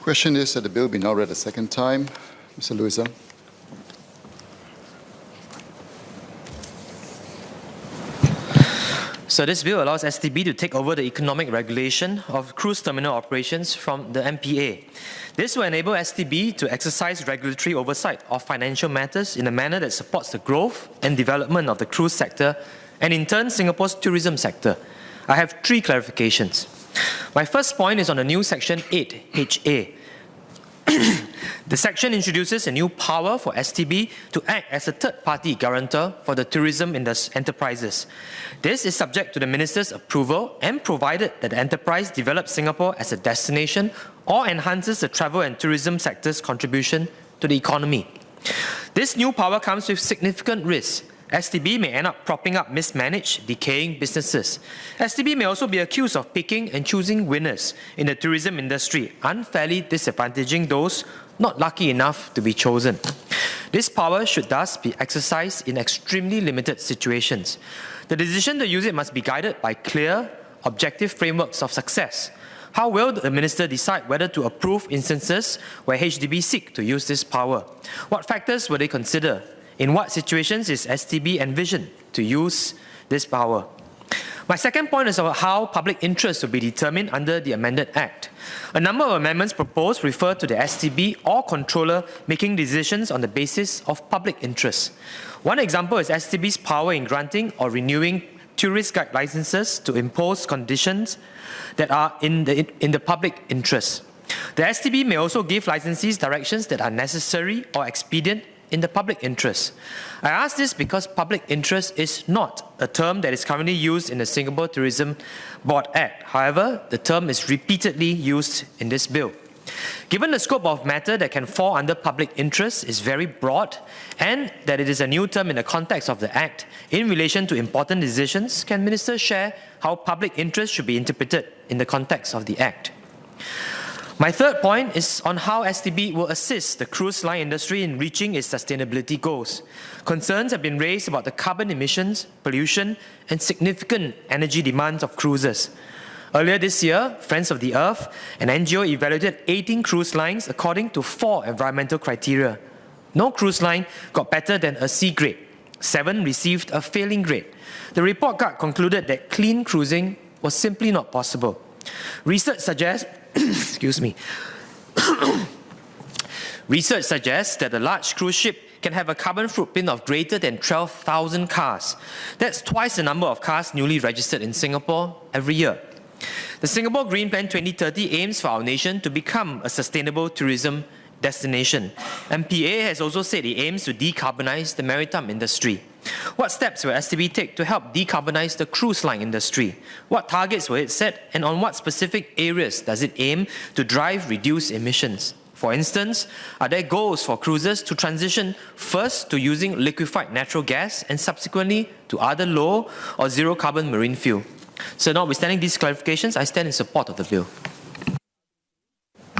Question is that the bill be now read a second time. Mr. Louisa. So this bill allows STB to take over the economic regulation of cruise terminal operations from the MPA. This will enable STB to exercise regulatory oversight of financial matters in a manner that supports the growth and development of the cruise sector and in turn Singapore's tourism sector. I have three clarifications. My first point is on the new Section 8HA. The section introduces a new power for STB to act as a third-party guarantor for the tourism enterprises. This is subject to the Minister's approval and provided that the enterprise develops Singapore as a destination or enhances the travel and tourism sector's contribution to the economy. This new power comes with significant risks. STB may end up propping up mismanaged, decaying businesses. STB may also be accused of picking and choosing winners in the tourism industry, unfairly disadvantaging those not lucky enough to be chosen. This power should thus be exercised in extremely limited situations. The decision to use it must be guided by clear, objective frameworks of success. How will the Minister decide whether to approve instances where HDB seek to use this power? What factors will they consider? In what situations is STB envisioned to use this power? My second point is about how public interest will be determined under the amended Act. A number of amendments proposed refer to the STB or controller making decisions on the basis of public interest. One example is STB's power in granting or renewing tourist guide licenses to impose conditions that are in the public interest. The STB may also give licensees directions that are necessary or expedient in the public interest. I ask this because public interest is not a term that is currently used in the Singapore Tourism Board Act. However, the term is repeatedly used in this bill. Given the scope of matter that can fall under public interest is very broad and that it is a new term in the context of the Act, in relation to important decisions, can ministers share how public interest should be interpreted in the context of the Act? My third point is on how STB will assist the cruise line industry in reaching its sustainability goals. Concerns have been raised about the carbon emissions, pollution, and significant energy demands of cruisers. Earlier this year, Friends of the Earth, an NGO, evaluated 18 cruise lines according to 4 environmental criteria. No cruise line got better than a C grade. 7 received a failing grade. The report card concluded that clean cruising was simply not possible. Research suggests Research suggests that a large cruise ship can have a carbon footprint of greater than 12,000 cars. That's twice the number of cars newly registered in Singapore every year. The Singapore Green Plan 2030 aims for our nation to become a sustainable tourism destination. MPA has also said it aims to decarbonize the maritime industry. What steps will STB take to help decarbonize the cruise line industry? What targets will it set, and on what specific areas does it aim to drive reduced emissions? For instance, are there goals for cruisers to transition first to using liquefied natural gas and subsequently to other low or zero carbon marine fuel? So notwithstanding these clarifications, I stand in support of the bill.